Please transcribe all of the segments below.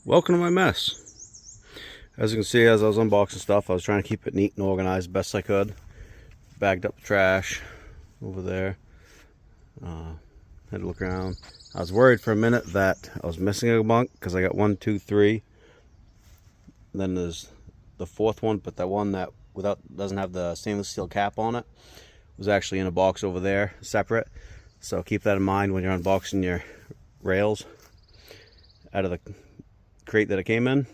Welcome to my mess. As you can see, as I was unboxing stuff, I was trying to keep it neat and organized best I could. Bagged up the trash over there. Had to look around. I was worried for a minute that I was missing a bunk because I got 1, 2, 3. And then there's the fourth one, but that one that doesn't have the stainless steel cap on it was actually in a box over there, separate. So keep that in mind when you're unboxing your rails out of the crate that it came in.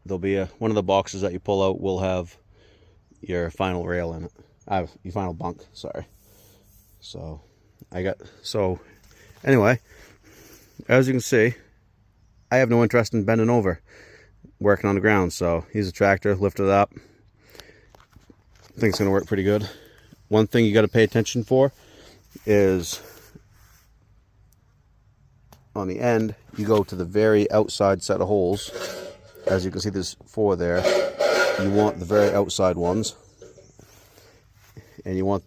There'll be one of the boxes that you pull out will have your final rail in it. Your final bunk, sorry. So anyway, as you can see, I have no interest in bending over working on the ground, so here's a tractor, lift it up. I think it's gonna work pretty good. One thing you got to pay attention for is on the end, you go to the very outside set of holes. As you can see, there's 4 there. You want the very outside ones, and you want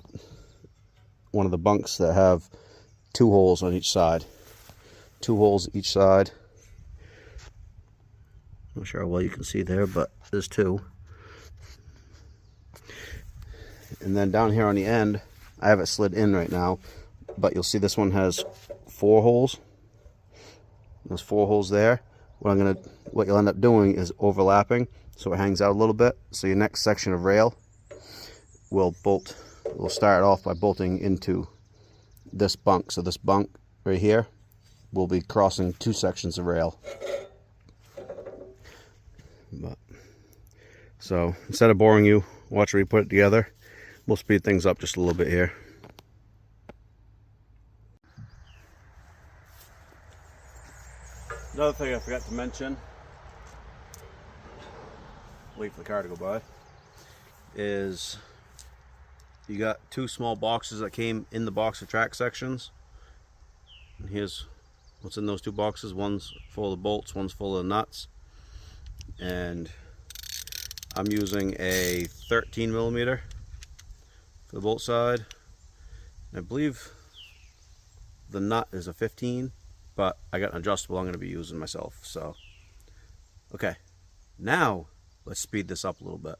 one of the bunks that have 2 holes on each side. 2 holes each side. Not sure how well you can see there, but there's 2. And then down here on the end, I have it slid in right now, but you'll see this one has 4 holes. There's 4 holes there. What you'll end up doing is overlapping, so it hangs out a little bit. So your next section of rail will start off by bolting into this bunk. So this bunk right here will be crossing 2 sections of rail. So instead of boring you, watch me put it together. We'll speed things up just a little bit here. Another thing I forgot to mention, wait for the car to go by, is you got 2 small boxes that came in the box of track sections. And here's what's in those 2 boxes. One's full of bolts, one's full of nuts. And I'm using a 13mm for the bolt side. And I believe the nut is a 15, but I got an adjustable I'm going to be using myself. So, okay, now let's speed this up a little bit.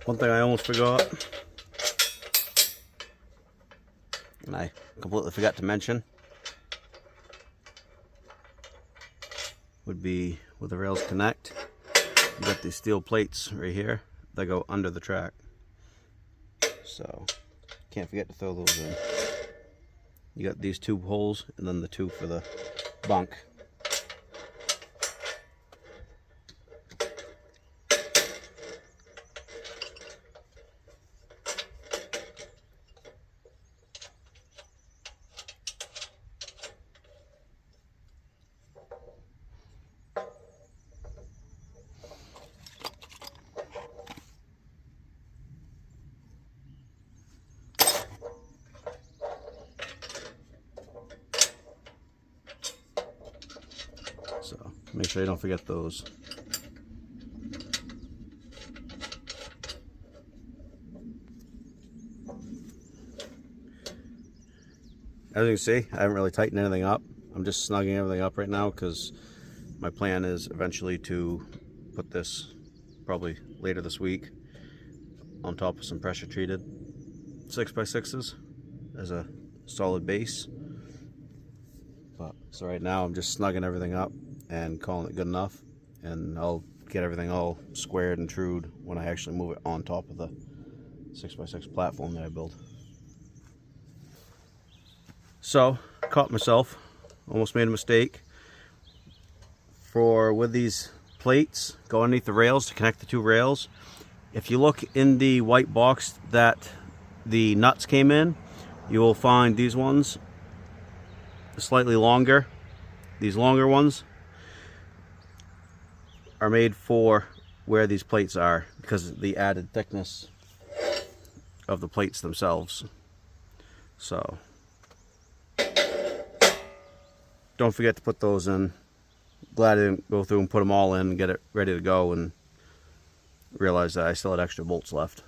One thing I almost forgot, and I completely forgot to mention, would be where the rails connect. You got these steel plates right here that go under the track. So can't forget to throw those in. You got these 2 holes and then the 2 for the bunk. So make sure you don't forget those. As you can see, I haven't really tightened anything up. I'm just snugging everything up right now because my plan is eventually to put this, probably later this week, on top of some pressure treated 6x6s as a solid base. So right now I'm just snugging everything up and calling it good enough, and I'll get everything all squared and trued when I actually move it on top of the 6x6 platform that I built. So, caught myself, almost made a mistake. With these plates go underneath the rails to connect the 2 rails. If you look in the white box that the nuts came in, you will find these ones slightly longer. These longer ones are made for where these plates are because of the added thickness of the plates themselves. So don't forget to put those in. Glad I didn't go through and put them all in and get it ready to go and realize that I still had extra bolts left.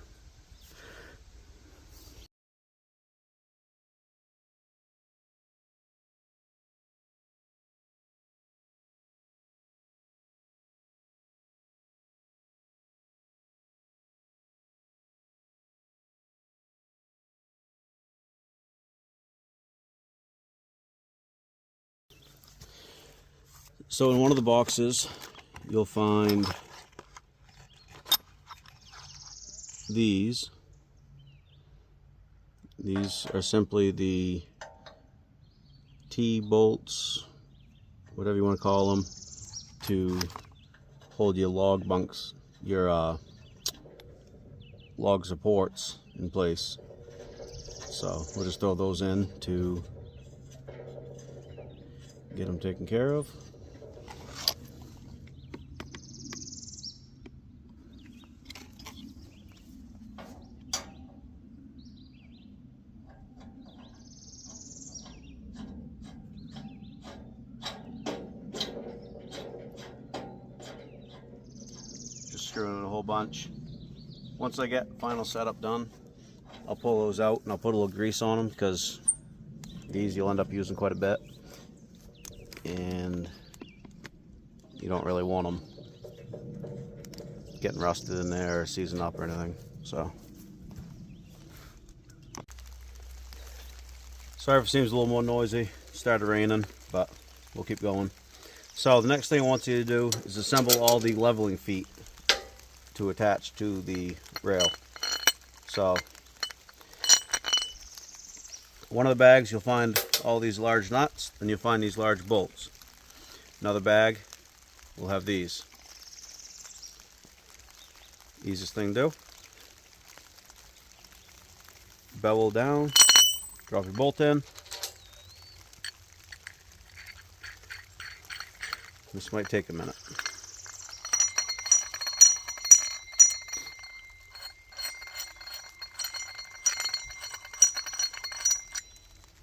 So in one of the boxes, you'll find these. These are simply the T-bolts, whatever you want to call them, to hold your log bunks, your log supports in place. So we'll just throw those in to get them taken care of. Screwing it a whole bunch. Once I get final setup done, I'll pull those out and I'll put a little grease on them, because these you'll end up using quite a bit and you don't really want them getting rusted in there or seizing up or anything. So sorry if it seems a little more noisy. It started raining, but we'll keep going. So the next thing I want you to do is assemble all the leveling feet to attach to the rail. So one of the bags you'll find all these large nuts, and you'll find these large bolts. Another bag will have these. Easiest thing to do, bevel down, drop your bolt in. This might take a minute.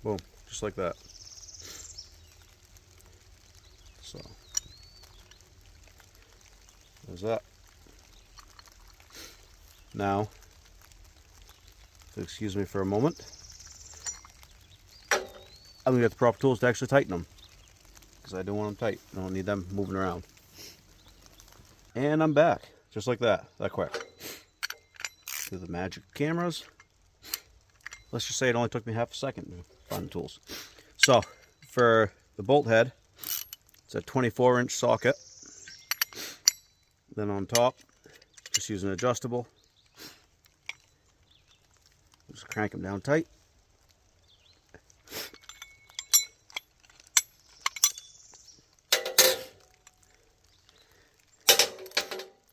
Boom, just like that. So, there's that. Now, excuse me for a moment, I'm going to get the proper tools to actually tighten them, because I don't want them tight. I don't need them moving around. And I'm back, just like that quick. Do the magic cameras. Let's just say it only took me half a second to find the tools. So for the bolt head, it's a 24-inch socket. Then on top, just use an adjustable. Just crank them down tight.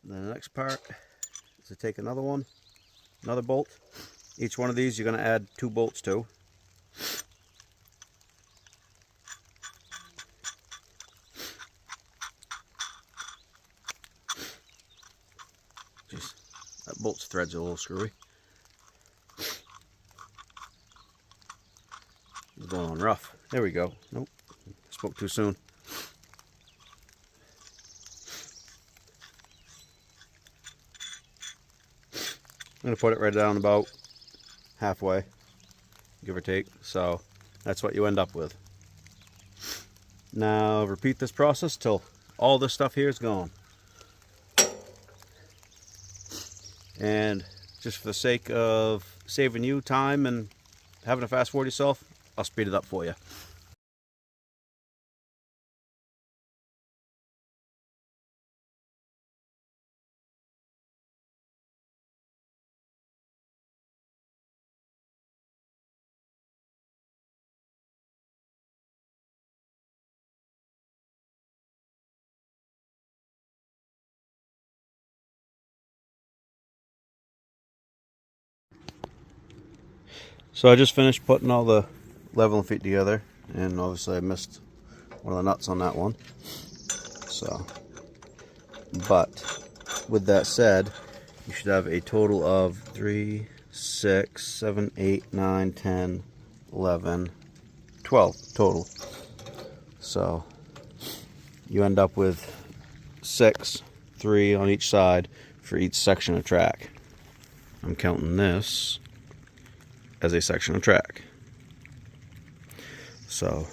Then the next part is to take another bolt. Each one of these you're going to add 2 bolts to. Just that bolt's threads are a little screwy. It's going on rough. There we go. Nope, spoke too soon. I'm going to put it right down about halfway, give or take. So that's what you end up with. Now repeat this process till all this stuff here is gone. And just for the sake of saving you time and having to fast forward yourself, I'll speed it up for you. So I just finished putting all the leveling feet together, and obviously I missed one of the nuts on that one. So, but with that said, you should have a total of 3, 6, 7, 8, 9, 10, 11, 12 total. So you end up with 6, 3 on each side for each section of track. I'm counting this as a section of track. So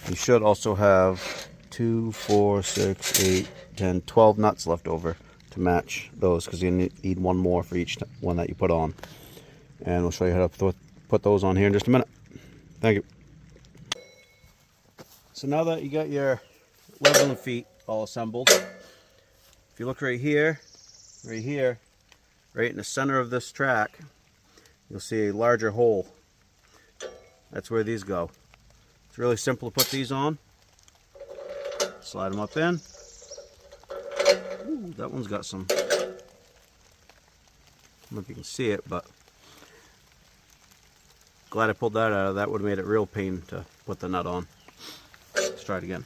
you should also have 2, 4, 6, 8, 10, 12 nuts left over to match those, because you need one more for each one that you put on. And we'll show you how to put those on here in just a minute. Thank you. So now that you got your leveling feet all assembled, if you look right here, right in the center of this track, you'll see a larger hole. That's where these go. It's really simple to put these on. Slide them up in. Ooh, that one's got some, I don't know if you can see it, but glad I pulled that out. That would have made it real pain to put the nut on. Let's try it again.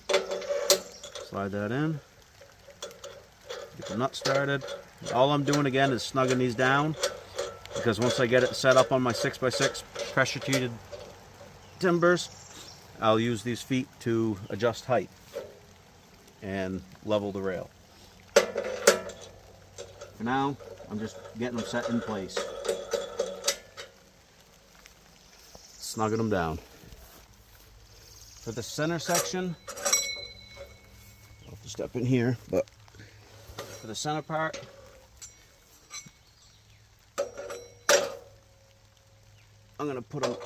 Slide that in. Get the nut started. All I'm doing again is snugging these down, because once I get it set up on my 6x6 pressure treated timbers, I'll use these feet to adjust height and level the rail. For now, I'm just getting them set in place. Snugging them down. For the center section, I'll have to step in here, but for the center part, I'm going to put them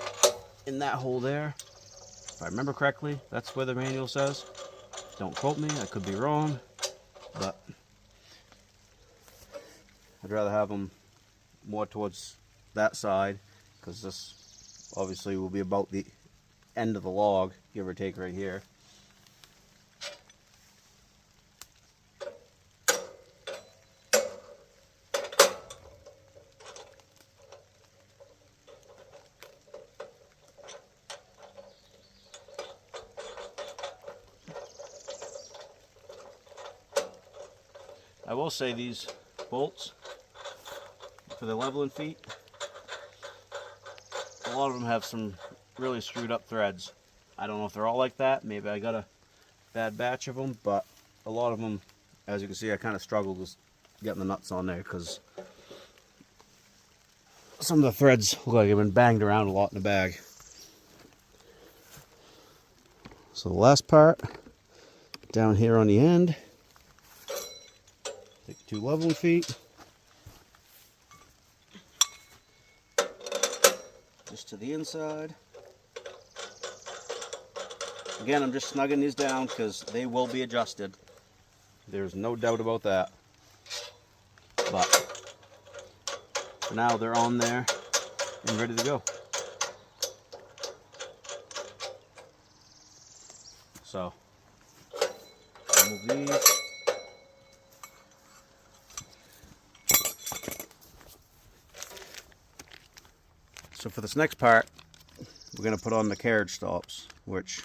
in that hole there. If I remember correctly, that's where the manual says. Don't quote me, I could be wrong, but I'd rather have them more towards that side, because this obviously will be about the end of the log, give or take right here. I will say these bolts for the leveling feet, a lot of them have some really screwed up threads. I don't know if they're all like that. Maybe I got a bad batch of them, but a lot of them, as you can see, I kind of struggled with getting the nuts on there, because some of the threads look like they've been banged around a lot in the bag. So the last part down here on the end, take 2 leveling feet, just to the inside. Again, I'm just snugging these down because they will be adjusted. There's no doubt about that. But for now, they're on there and ready to go. So, remove these. So for this next part, we're going to put on the carriage stops, which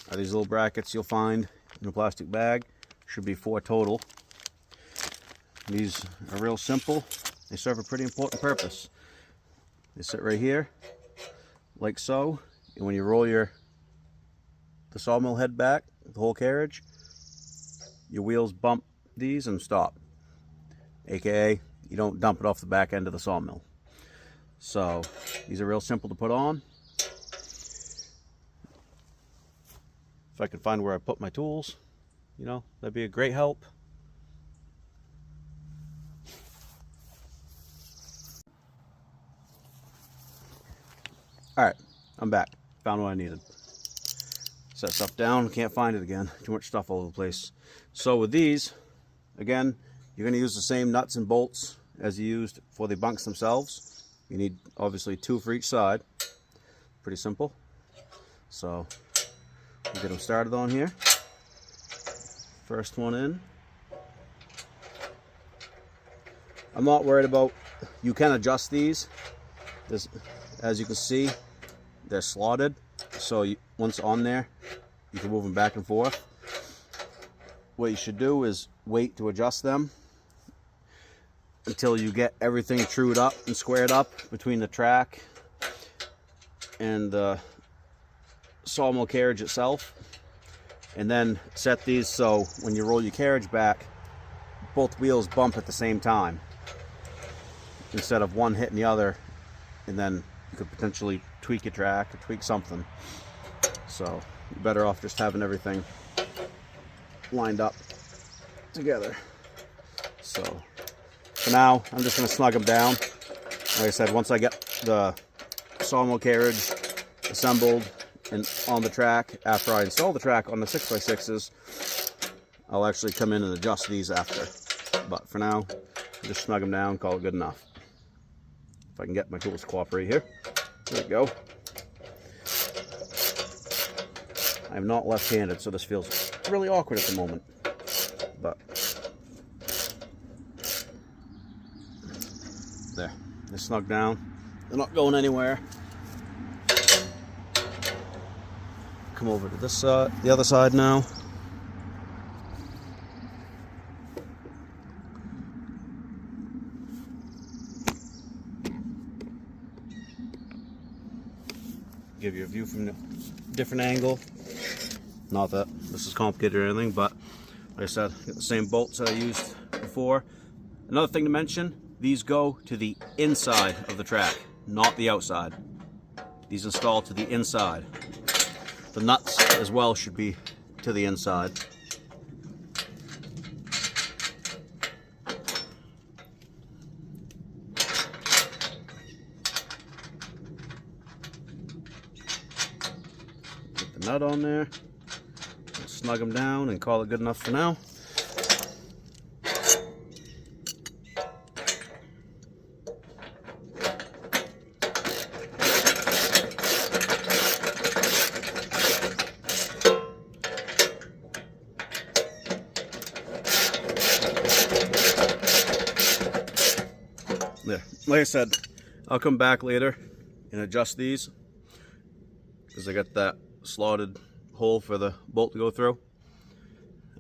are these little brackets you'll find in a plastic bag. Should be 4 total. These are real simple. They serve a pretty important purpose. They sit right here, like so, and when you roll the sawmill head back, the whole carriage, your wheels bump these and stop. AKA, you don't dump it off the back end of the sawmill. So these are real simple to put on. If I could find where I put my tools, you know, that'd be a great help. Alright, I'm back. Found what I needed. Set stuff down, can't find it again. Too much stuff all over the place. So with these, again, you're going to use the same nuts and bolts as you used for the bunks themselves. You need obviously 2 for each side. Pretty simple. So we'll get them started on here. First one in. I'm not worried about, you can adjust these. As you can see, they're slotted. So once on there, you can move them back and forth. What you should do is wait to adjust them until you get everything trued up and squared up between the track and the sawmill carriage itself, and then set these so when you roll your carriage back, both wheels bump at the same time instead of one hitting the other, and then you could potentially tweak your track or tweak something. So you're better off just having everything lined up together. So for now, I'm just going to snug them down. Like I said, once I get the sawmill carriage assembled and on the track, after I install the track on the 6x6s, I'll actually come in and adjust these after. But for now, just snug them down, call it good enough. If I can get my tools to cooperate here. There we go. I'm not left-handed, so this feels really awkward at the moment. But there, they're snug down. They're not going anywhere. Come over to this side, the other side now. Give you a view from a different angle. Not that this is complicated or anything, but like I said, got the same bolts that I used before. Another thing to mention, these go to the inside of the track, not the outside. These install to the inside. The nuts as well should be to the inside. Get the nut on there, snug them down and call it good enough for now. There. Like I said, I'll come back later and adjust these because I got that slotted hole for the bolt to go through.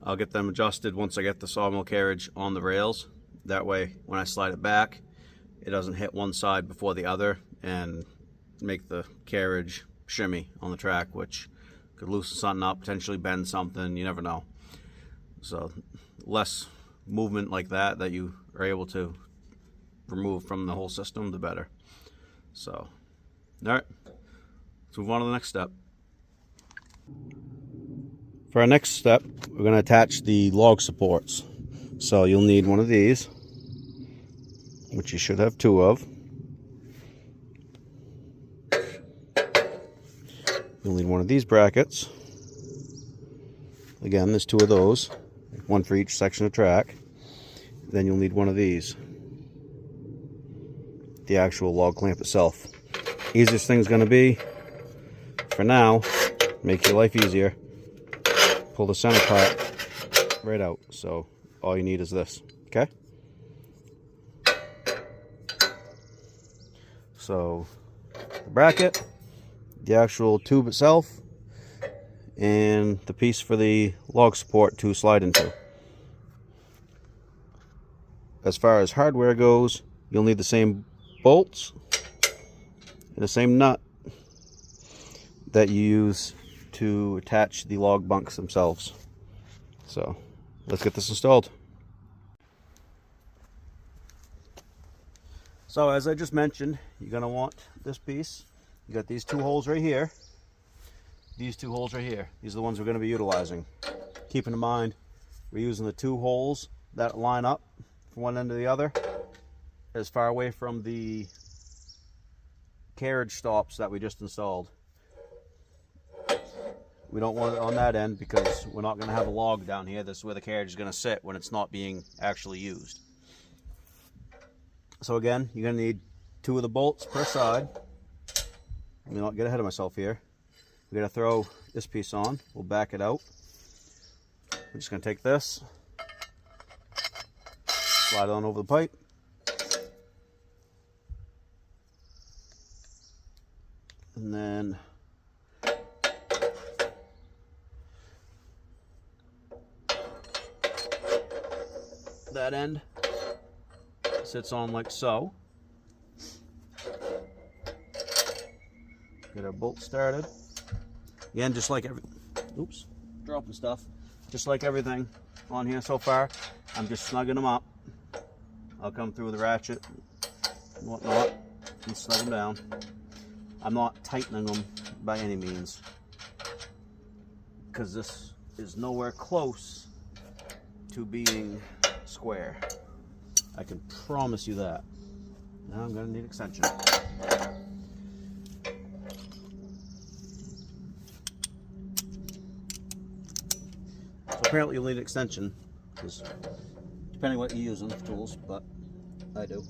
I'll get them adjusted once I get the sawmill carriage on the rails. That way, when I slide it back, it doesn't hit one side before the other and make the carriage shimmy on the track, which could loosen something up, potentially bend something, you never know. So less movement like that you are able to remove from the whole system, the better. So, all right, let's move on to the next step. For our next step, we're going to attach the log supports. So you'll need one of these, which you should have two of. You'll need one of these brackets. Again, there's two of those, one for each section of track. Then you'll need one of these, the actual log clamp itself. Easiest thing's going to be, for now, make your life easier, pull the center part right out. So all you need is this, okay? So the bracket, the actual tube itself, and the piece for the log support to slide into. As far as hardware goes, you'll need the same bolts and the same nut that you use to attach the log bunks themselves. So let's get this installed. So as I just mentioned, you're going to want this piece. You got these two holes right here. These two holes right here. These are the ones we're going to be utilizing. Keeping in mind, we're using the two holes that line up from one end to the other, as far away from the carriage stops that we just installed. We don't want it on that end because we're not going to have a log down here. This is where the carriage is going to sit when it's not being actually used. So again, you're going to need two of the bolts per side. Let me not get ahead of myself here. We're going to throw this piece on. We'll back it out. We're just going to take this, slide it on over the pipe. And then that end sits on like so. Get our bolt started. Again, just like oops, dropping stuff. Just like everything on here so far, I'm just snugging them up. I'll come through with a ratchet and whatnot and snug them down. I'm not tightening them by any means, because this is nowhere close to being square. I can promise you that. Now I'm going to need extension. So apparently you'll need an extension, because depending what you're using for tools, but I do.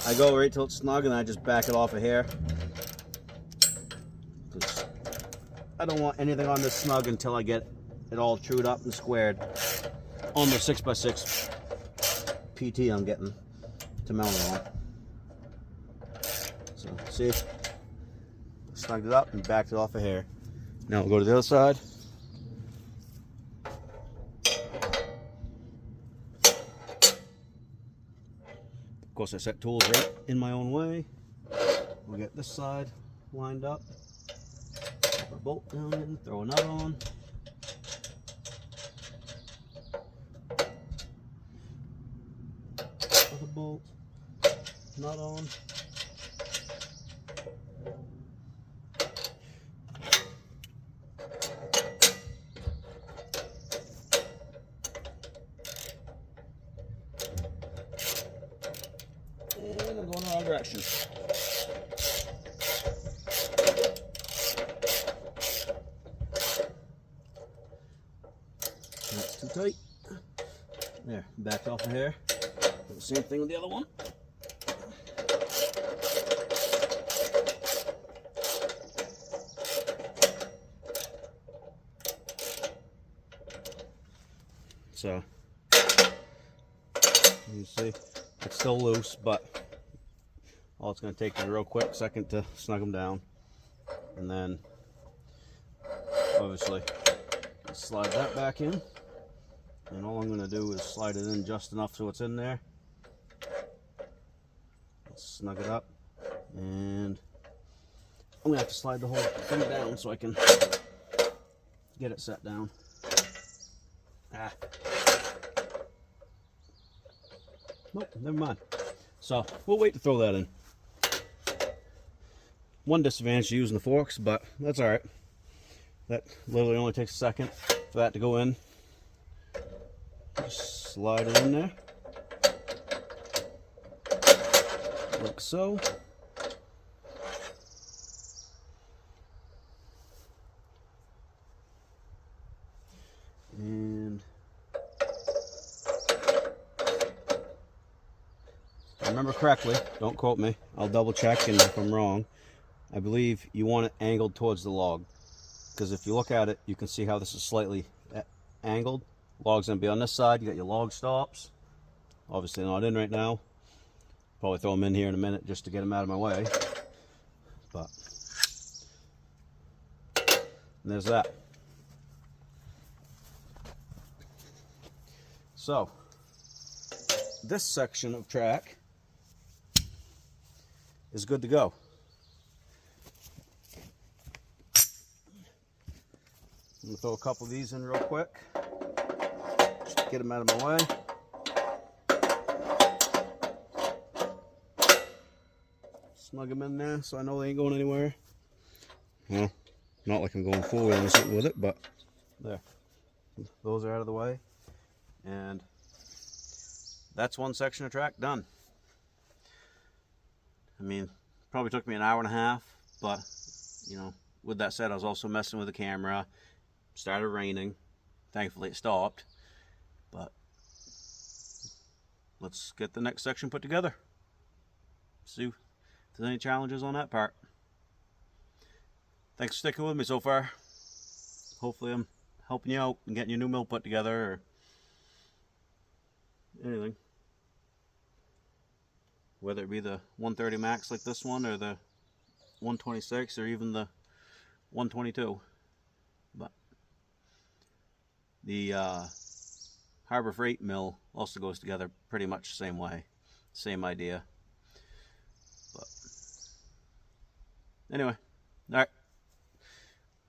I go right till it's snug and I just back it off of here, because I don't want anything on this snug until I get it all trued up and squared on the 6x6 PT I'm getting to mount it on. So see, snugged it up and backed it off of here. Now we'll go to the other side. Of course, I set tools right in my own way. We'll get this side lined up. Put a bolt down in, throw a nut on. Put a bolt, nut on. And I'm going the wrong direction. That's too tight. There, back off of here. Do the same thing with the other one. So, you see, it's still loose, but all it's going to take is a real quick second to snug them down. And then, obviously, slide that back in. And all I'm going to do is slide it in just enough so it's in there. Snug it up. And I'm going to have to slide the whole thing down so I can get it set down. Ah. Nope, never mind. So we'll wait to throw that in. One disadvantage to using the forks, but that's alright. That literally only takes a second for that to go in. Just slide it in there. Like so. And if I remember correctly, don't quote me, I'll double check, and if I'm wrong, I believe you want it angled towards the log, because if you look at it, you can see how this is slightly angled. Log's going to be on this side. You got your log stops, obviously not in right now. Probably throw them in here in a minute just to get them out of my way, but there's that. So this section of track is good to go. I'm going to throw a couple of these in real quick, just to get them out of my way. Snug them in there so I know they ain't going anywhere. Well, not like I'm going forward or something with it, but there. Those are out of the way. And that's one section of track done. I mean, probably took me an hour and a half, but, you know, with that said, I was also messing with the camera. Started raining. Thankfully it stopped. But let's get the next section put together. See if there's any challenges on that part. Thanks for sticking with me so far. Hopefully I'm helping you out and getting your new mill put together or anything. Whether it be the 130MAX like this one, or the 126, or even the 122. But the Harbor Freight mill also goes together pretty much the same way. Same idea. But anyway, all right.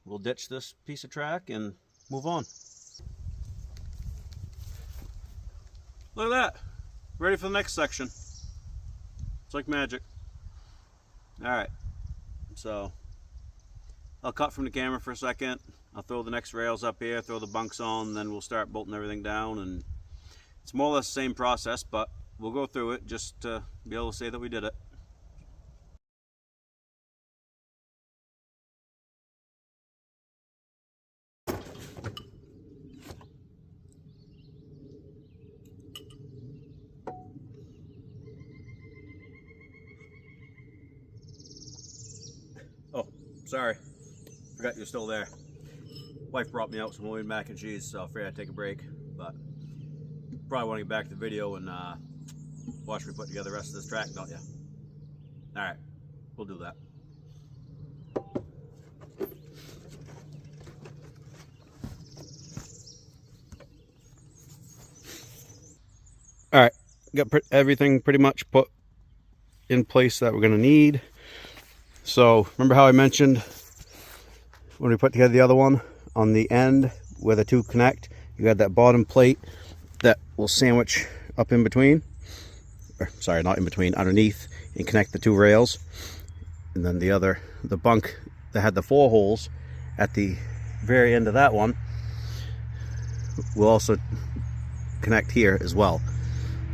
We'll ditch this piece of track and move on. Look at that. Ready for the next section. It's like magic. All right. So I'll cut from the camera for a second. I'll throw the next rails up here, throw the bunks on, then we'll start bolting everything down. And it's more or less the same process, but we'll go through it just to be able to say that we did it. Oh, sorry. Forgot you're still there. Wife brought me out some homemade mac and cheese, so I figured I'd take a break. But probably want to get back to the video and watch me put together the rest of this track, don't you? Alright, we'll do that. Alright, got everything pretty much put in place that we're going to need. So remember how I mentioned when we put together the other one, on the end where the two connect, you got that bottom plate that will sandwich up in between, or sorry, not in between, underneath, and connect the two rails. And then the bunk that had the 4 holes at the very end of that one will also connect here as well.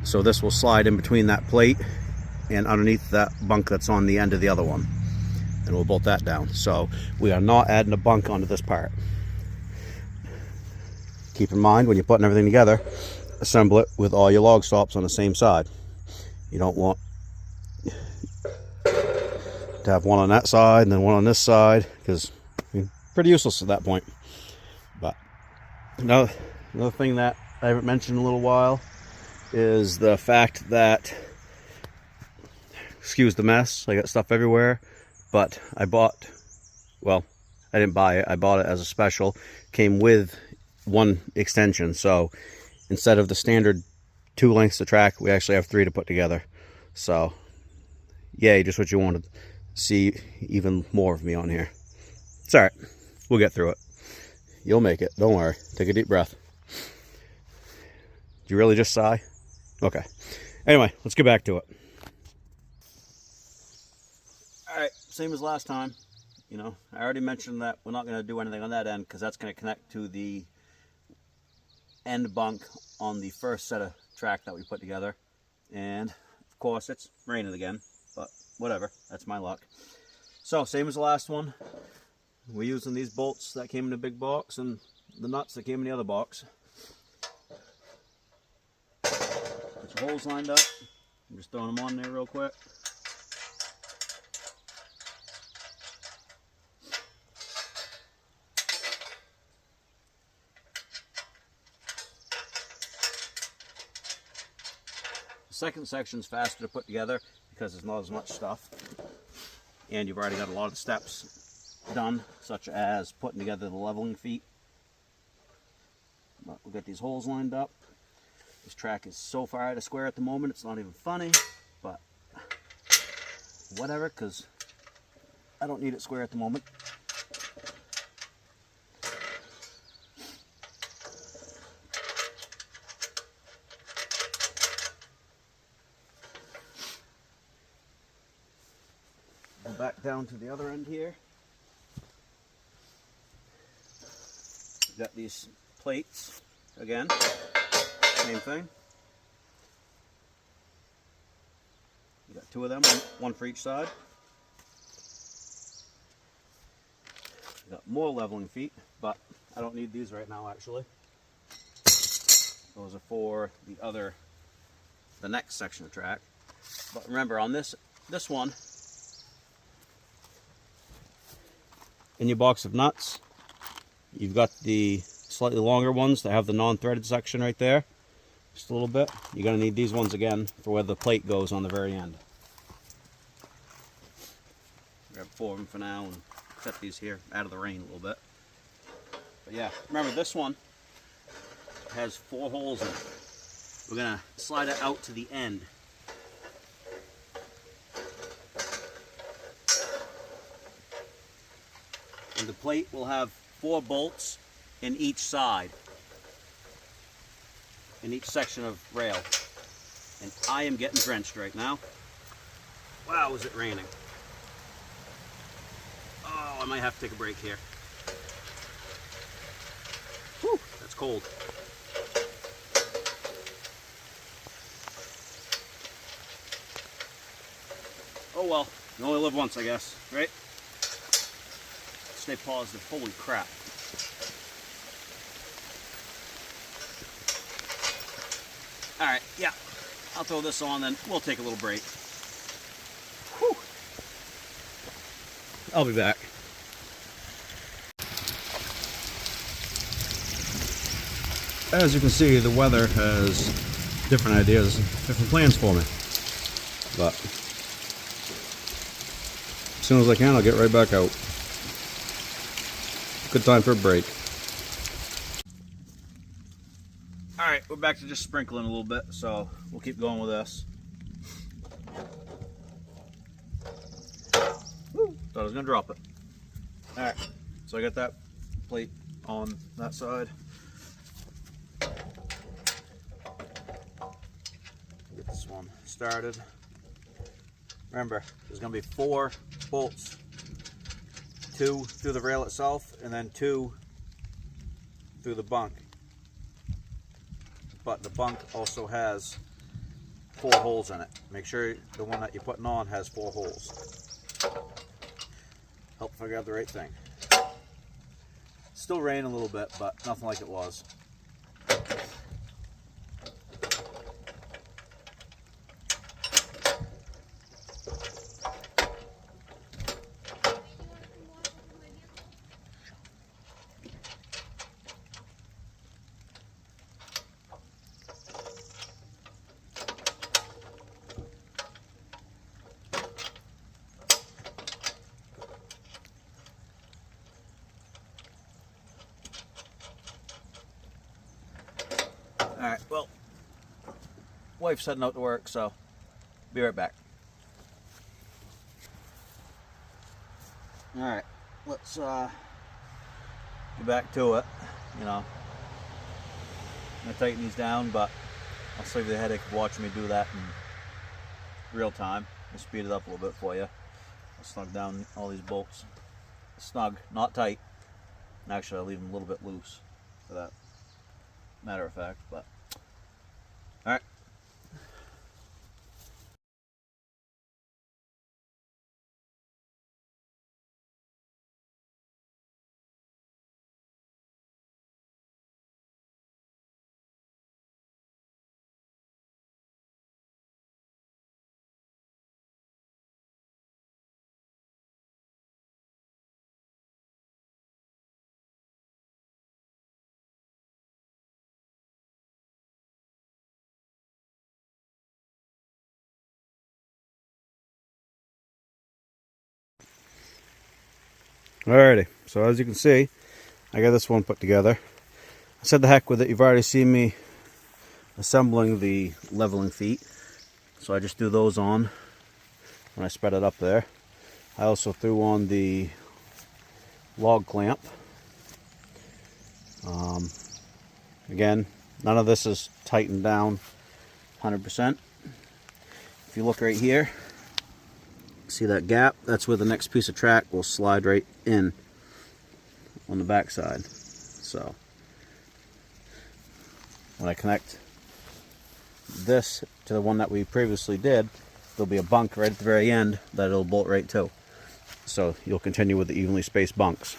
So this will slide in between that plate and underneath that bunk that's on the end of the other one, and we'll bolt that down. So we are not adding a bunk onto this part. Keep in mind, when you're putting everything together, assemble it with all your log stops on the same side. You don't want to have one on that side and then one on this side, because pretty useless at that point. But another thing that I haven't mentioned in a little while is the fact that, excuse the mess, I got stuff everywhere, but I bought, well, I didn't buy it, I bought it as a special. Came with one extension, so instead of the standard 2 lengths of track, we actually have 3 to put together. So yay, just what you wanted. See even more of me on here. It's all right, we'll get through it. You'll make it, don't worry. Take a deep breath. Did you really just sigh? Okay, anyway, let's get back to it. All right, same as last time. You know, I already mentioned that we're not going to do anything on that end because that's going to connect to the end bunk on the first set of track that we put together. And of course it's raining again, but whatever, that's my luck. So same as the last one, we're using these bolts that came in the big box and the nuts that came in the other box. Get your holes lined up. I'm just throwing them on there real quick. The second section is faster to put together because there's not as much stuff, and you've already got a lot of the steps done, such as putting together the leveling feet. But we'll get these holes lined up. This track is so far out of square at the moment, it's not even funny, but whatever, because I don't need it square at the moment. Go back down to the other end here. We've got these plates again, same thing. You got 2 of them, one for each side. You got more leveling feet, but I don't need these right now actually. Those are for the next section of track. But remember, on this one, in your box of nuts, you've got the slightly longer ones that have the non-threaded section right there, just a little bit. You're going to need these ones again for where the plate goes on the very end. Grab 4 of them for now and set these here out of the rain a little bit. But yeah, remember this one has 4 holes in it. We're going to slide it out to the end. And the plate will have 4 bolts in each side, in each section of rail. And I am getting drenched right now. Wow, is it raining? Oh, I might have to take a break here. Whew, that's cold. Oh well, you only live once, I guess, right? Stay positive. Holy crap. Alright, yeah. I'll throw this on, then we'll take a little break. Whew. I'll be back. As you can see, the weather has different ideas, different plans for me. But as soon as I can, I'll get right back out. Good time for a break. Alright, we're back to just sprinkling a little bit, so we'll keep going with this. Woo, thought I was going to drop it. Alright, so I got that plate on that side. Get this one started. Remember, there's going to be 4 bolts. 2 through the rail itself, and then 2 through the bunk. But the bunk also has 4 holes in it. Make sure the one that you're putting on has 4 holes. Help figure out the right thing. Still raining a little bit, but nothing like it was. Alright, well, wife's heading out to work, so be right back. Alright, let's get back to it. You know, I'm going to tighten these down, but I'll save you the headache of watching me do that in real time. I'll speed it up a little bit for you. I'll snug down all these bolts. Snug, not tight. Actually, I'll leave them a little bit loose for that matter of fact, but all right. Alrighty, so as you can see, I got this one put together. I said the heck with it. You've already seen me assembling the leveling feet, so I just threw those on when I spread it up there. I also threw on the log clamp. Again, none of this is tightened down 100%. If you look right here, see that gap? That's where the next piece of track will slide right in on the back side. So when I connect this to the one that we previously did, there'll be a bunk right at the very end that it'll bolt right to. So you'll continue with the evenly spaced bunks.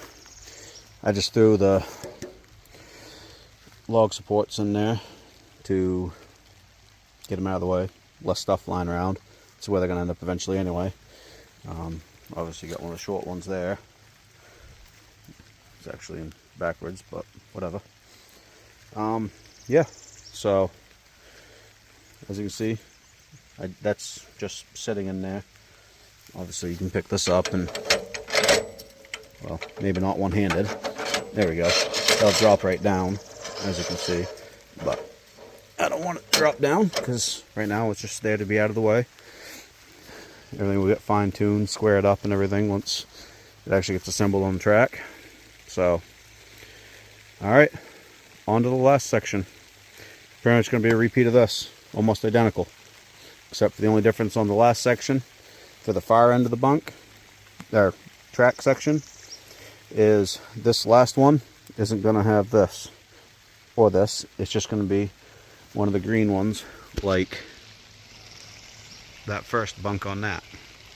I just threw the log supports in there to get them out of the way. Less stuff lying around. That's where they're going to end up eventually anyway. Obviously got one of the short ones there. It's actually in backwards, but whatever. Yeah, so as you can see, that's just sitting in there. Obviously you can pick this up and, well, maybe not one-handed. There we go. That'll drop right down, as you can see. But I don't want it to drop down because right now it's just there to be out of the way. Everything will get fine-tuned, squared up and everything once it actually gets assembled on the track. So, all right, on to the last section. Pretty much going to be a repeat of this, almost identical, except for the only difference on the last section for the far end of the bunk, or track section, is this last one isn't going to have this or this. It's just going to be one of the green ones, like that first bunk on that.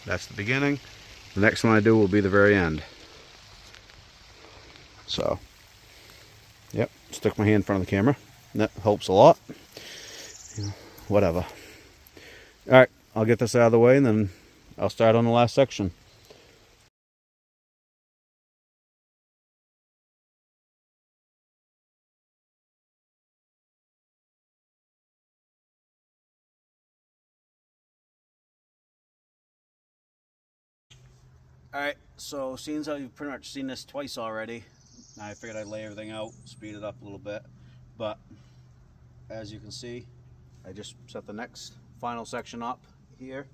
That's the beginning. The next one I do will be the very end. So, yep, stick my hand in front of the camera. That helps a lot. You know, whatever. Alright, I'll get this out of the way and then I'll start on the last section. Alright, so seeing as how you've pretty much seen this twice already, I figured I'd lay everything out, speed it up a little bit. But as you can see, I just set the next final section up here,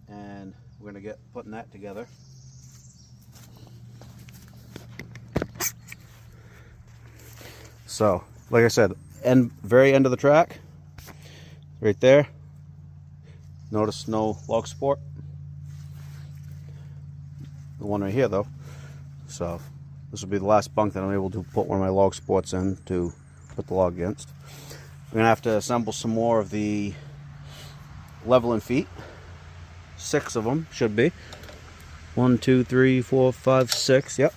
and we're going to get putting that together. So, like I said, very end of the track, right there. Notice no log support. The one right here though. So this will be the last bunk that I'm able to put one of my log supports in to put the log against. I'm gonna have to assemble some more of the leveling feet. 6 of them should be. 1, 2, 3, 4, 5, 6. Yep.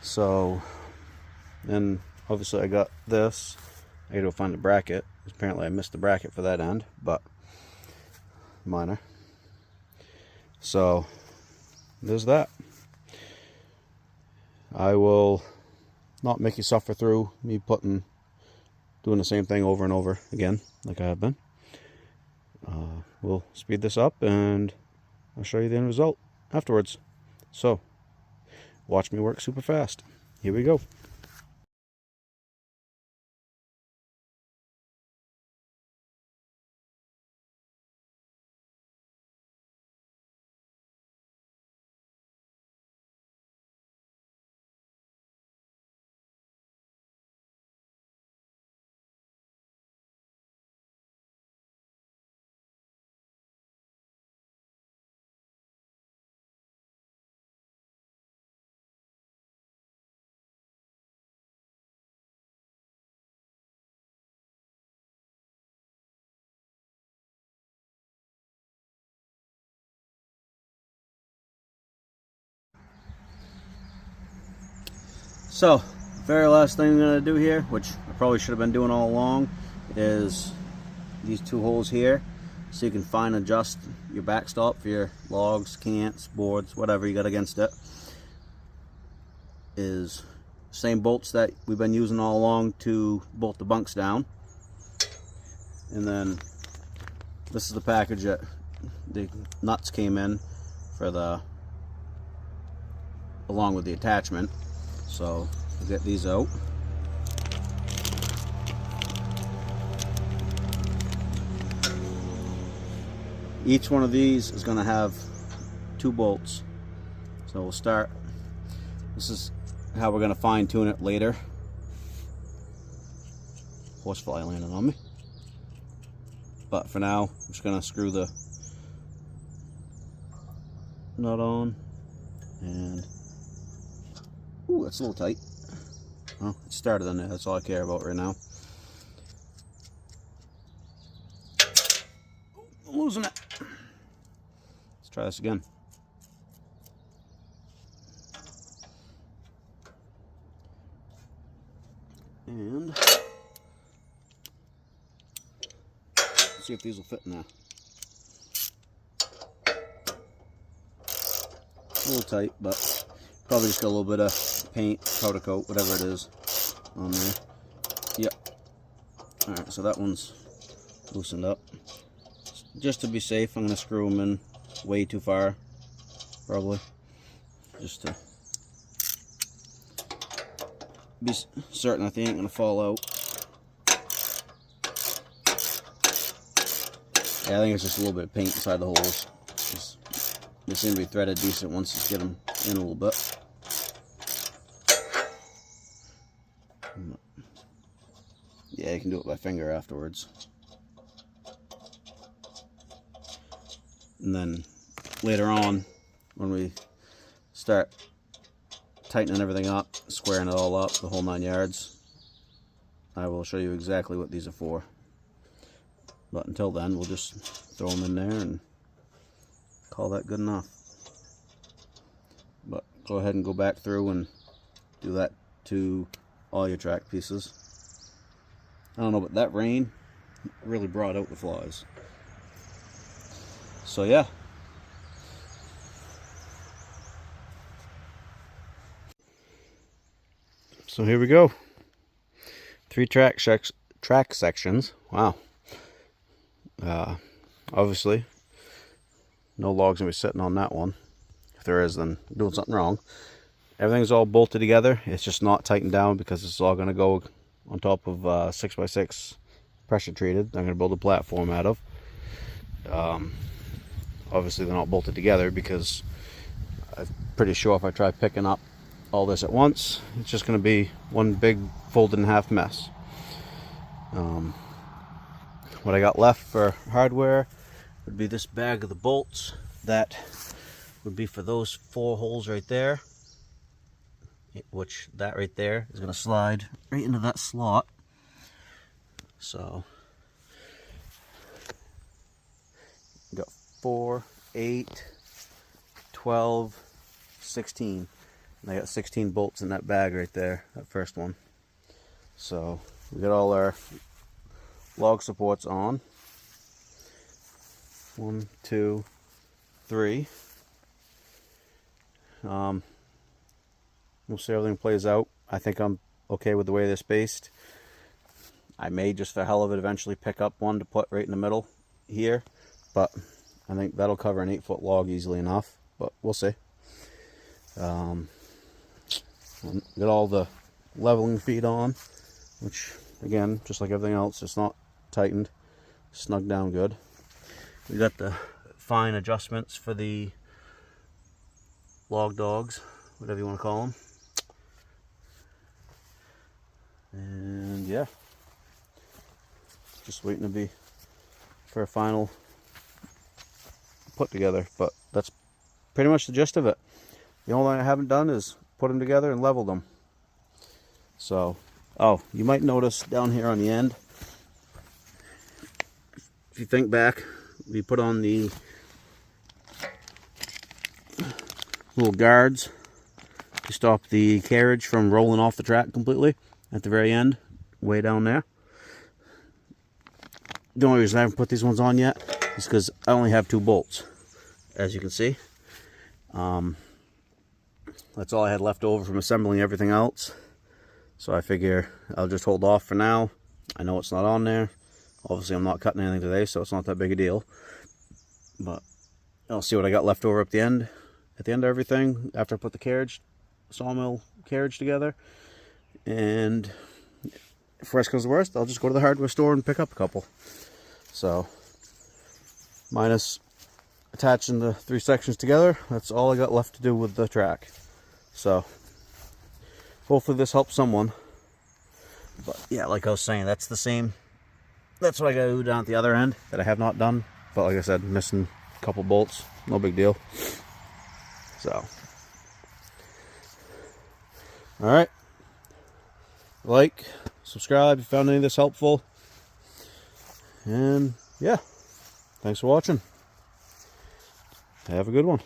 So, and obviously I got this. I gotta go find the bracket. Apparently I missed the bracket for that end, but minor. So there's that. I will not make you suffer through me doing the same thing over and over again like I have been. We'll speed this up and I'll show you the end result afterwards. So watch me work super fast. Here we go. So, very last thing I'm going to do here, which I probably should have been doing all along, is these 2 holes here, so you can fine adjust your backstop for your logs, cants, boards, whatever you got against it. Is same bolts that we've been using all along to bolt the bunks down. And then this is the package that the nuts came in for along with the attachment. So we'll get these out. Each one of these is going to have 2 bolts. So we'll start. This is how we're going to fine tune it later. Horsefly landing on me. But for now, I'm just going to screw the nut on. And ooh, that's a little tight. Well, it started on there. That's all I care about right now. I'm losing it. Let's try this again. And let's see if these will fit in there. A little tight, but probably just got a little bit of paint, powder coat, whatever it is on there. Yep. Alright, so that one's loosened up. Just to be safe, I'm going to screw them in way too far, probably. Just to be certain that they ain't going to fall out. Yeah, I think it's just a little bit of paint inside the holes. They seem to be threaded decent once you get them in a little bit. Yeah, you can do it by finger afterwards. And then later on, when we start tightening everything up, squaring it all up, the whole 9 yards, I will show you exactly what these are for. But until then, we'll just throw them in there and call that good enough. But go ahead and go back through and do that to all your track pieces. I don't know, but that rain really brought out the flies. So yeah. So here we go. 3 track sections. Wow. Obviously, no logs gonna be sitting on that one. If there is, then I'm doing something wrong. Everything's all bolted together. It's just not tightened down because it's all gonna go on top of 6x6 pressure treated. I'm gonna build a platform out of. Obviously, they're not bolted together because I'm pretty sure if I try picking up all this at once, it's just gonna be one big folded in half mess. What I got left for hardware would be this bag of the bolts. That would be for those 4 holes right there, which that right there is going to slide right into that slot. So we got 4, 8, 12, 16, and I got 16 bolts in that bag right there, that first one. So we got all our log supports on. 1, 2, 3. We'll see how everything plays out. I think I'm okay with the way they're spaced. I may just for hell of it eventually pick up one to put right in the middle here, but I think that'll cover an 8-foot log easily enough, but we'll see. Got all the leveling feet on, which again, just like everything else, it's not tightened, snug down good. We got the fine adjustments for the log dogs, whatever you want to call them. And yeah, just waiting to be for a final put together, but that's pretty much the gist of it. The only thing I haven't done is put them together and leveled them. So, oh, you might notice down here on the end, if you think back, we put on the little guards to stop the carriage from rolling off the track completely at the very end, way down there. The only reason I haven't put these ones on yet is because I only have 2 bolts, as you can see. That's all I had left over from assembling everything else. So I figure I'll just hold off for now. I know it's not on there. Obviously I'm not cutting anything today, so it's not that big a deal. But I'll see what I got left over at the end of everything after I put the sawmill carriage together. And if worst comes to worst, I'll just go to the hardware store and pick up a couple. So minus attaching the 3 sections together, that's all I got left to do with the track. So hopefully this helps someone. But yeah, like I was saying, that's the same. That's what I gotta do down at the other end that I have not done. But like I said, missing a couple bolts, no big deal. So, alright. Like, subscribe if you found any of this helpful. And yeah, thanks for watching. Have a good one.